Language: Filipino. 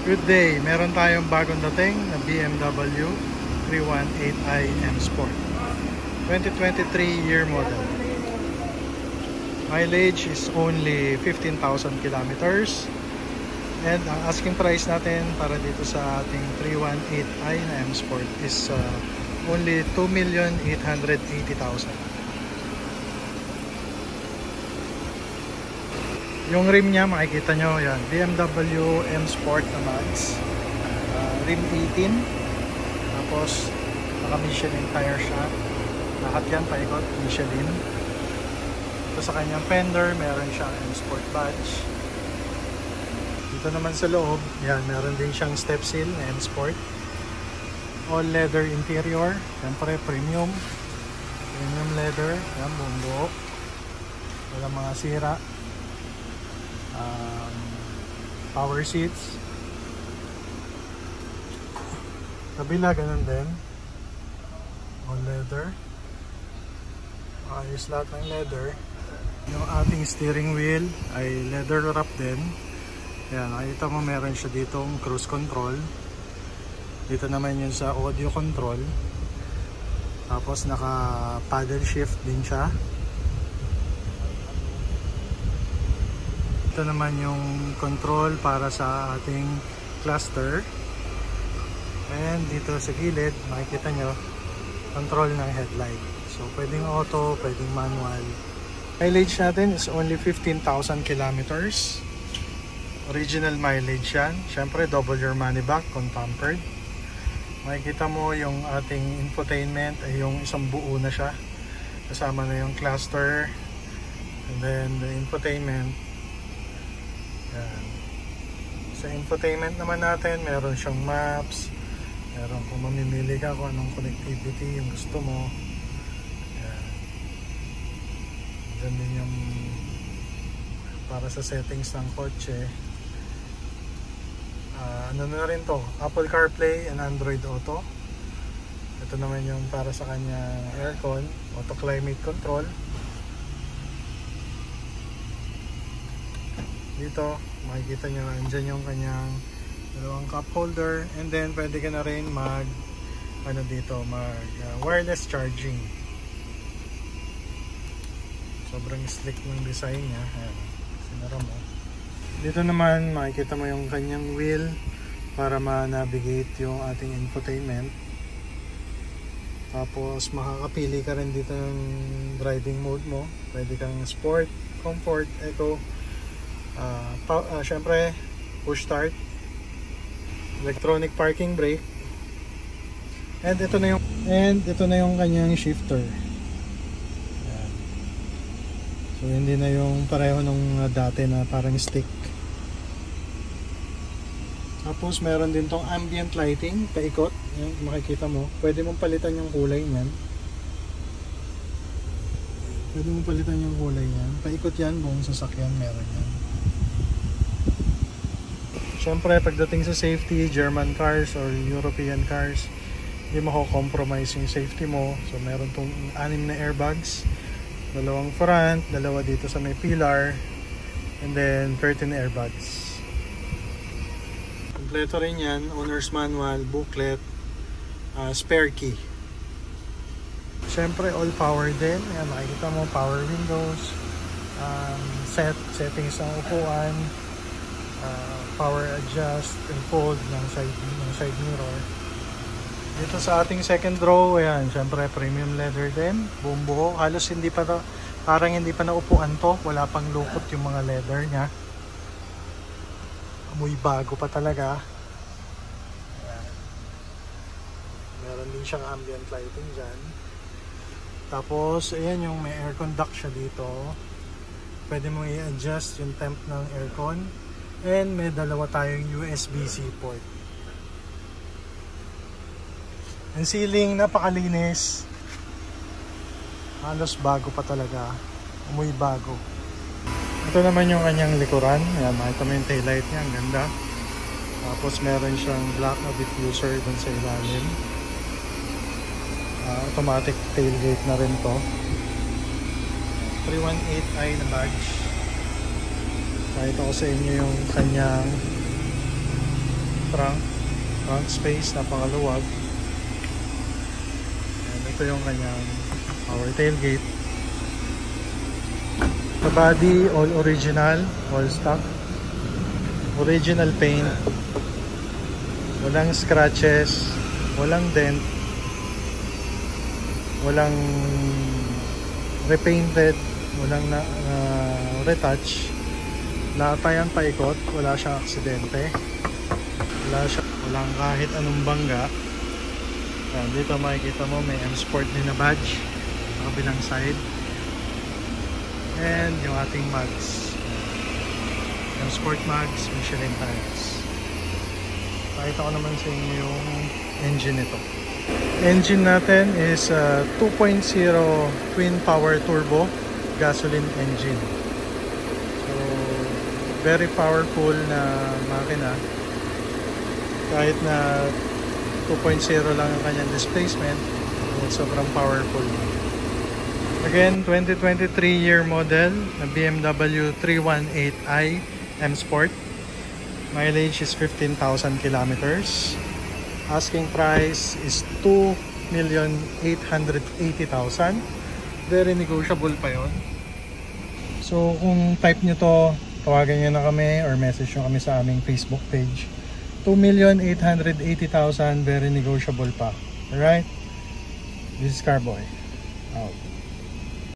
Good day, meron tayong bagong dating na BMW 318i M Sport 2023 year model. Mileage is only 15,000 kilometers and ang asking price natin para dito sa ating 318i na M Sport is only 2,880,000. Yung rim niya makikita nyo yan, BMW M Sport na mags, rim 18, tapos naka Michelin tire shop, lahat yan paikot Michelin. Ito sa kanyang fender meron siyang M Sport badge. Dito naman sa loob yan, meron din siyang step seal na M Sport, all leather interior, syempre premium leather, yan buong buo, walang mga sira. Power seats, kabila ganun din, all leather, ayos lahat ng leather. Yung ating steering wheel ay leather wrap din. Yan, nakita mo meron siya ditong cruise control, dito naman yun sa audio control, tapos naka paddle shift din siya. Ito naman yung control para sa ating cluster, and dito sa gilid makikita nyo control ng headlight. So pwedeng auto, pwedeng manual. Mileage natin is only 15,000 kilometers. Original mileage yan. Syempre double your money back kung pampered. Makikita mo yung ating infotainment ay yung isang buo na siya, kasama na yung cluster and then the infotainment. Yan. Sa infotainment naman natin, meron siyang maps, meron kung mamimili ka kung anong connectivity yung gusto mo. Yan. Diyan din yung para sa settings ng kotse. Ano na rin to, Apple CarPlay and Android Auto. Ito naman yung para sa kanyang aircon, auto climate control. Dito makikita nyo andyan yung kanyang dalawang cup holder, and then pwede ka na rin mag wireless charging. Sobrang slick ng design niya. Ayan, sinara mo. Dito naman makikita mo yung kanyang wheel para ma-navigate yung ating infotainment. Tapos makakapili ka rin dito ng driving mode mo. Pwede kang sport, comfort, eco. Syempre push start, electronic parking brake, and ito na yung kanyang shifter. Ayan. So hindi na yung pareho nung dati na parang stick. Tapos meron din tong ambient lighting paikot. Ayan, makikita mo, pwede mong palitan yung kulay niyan. Paikot yan, buong sasakyan meron yan. Siyempre pagdating sa safety, German cars or European cars, hindi mo compromise yung safety mo. So meron tong 6 na airbags, 2 front, 2 dito sa may pillar, and then 13 airbags. Kompleto rin yan, owner's manual, booklet, spare key. Siyempre all power din. Ayan, makikita mo power windows, settings ng upuan, power adjust and fold ng side mirror. Dito sa ating second row, ayan, syempre premium leather din, buong buo. Halos parang hindi pa naupuan to, wala pang lukot yung mga leather nya. Amoy bago pa talaga. Ayan. Meron din siyang ambient lighting dyan. Tapos ayan, yung may aircon duct siya dito. Pwede mo i-adjust yung temp ng aircon. And may 2 tayong USB-C port. Ang ceiling napakalinis. Halos bago pa talaga. Amoy bago. Ito naman yung kanyang likuran. Ayan, makita mo yung taillight niya. Ang ganda. Tapos meron siyang black na diffuser dun sa ilalim. Automatic tailgate na rin to. 318i na badge. Pakita ko sa inyo yung kanyang trunk space, napakaluwag. And ito yung kanyang power tailgate. The body, all original, all stock. Original paint. Walang scratches, walang dent, walang repainted, walang retouch. Lahat yan paikot, wala siyang aksidente. Walang kahit anong bangga. Dito makikita mo may M-Sport din na badge sa kabilang side. And yung ating mags. M-Sport mags, Michelin tires. Pakita ko naman sa inyo yung engine nito. Engine natin is 2.0 twin power turbo gasoline engine. So, very powerful na makina. Kahit na 2.0 lang ang kanyang displacement, sobrang powerful. Again, 2023 year model na BMW 318i M Sport. Mileage is 15,000 kilometers. Asking price is 2,880,000. Very negotiable pa yon. So kung type nyo to, tawagan nyo na kami or message nyo kami sa aming Facebook page. 2,880,000, very negotiable pa. Alright? This is Carboy. Out.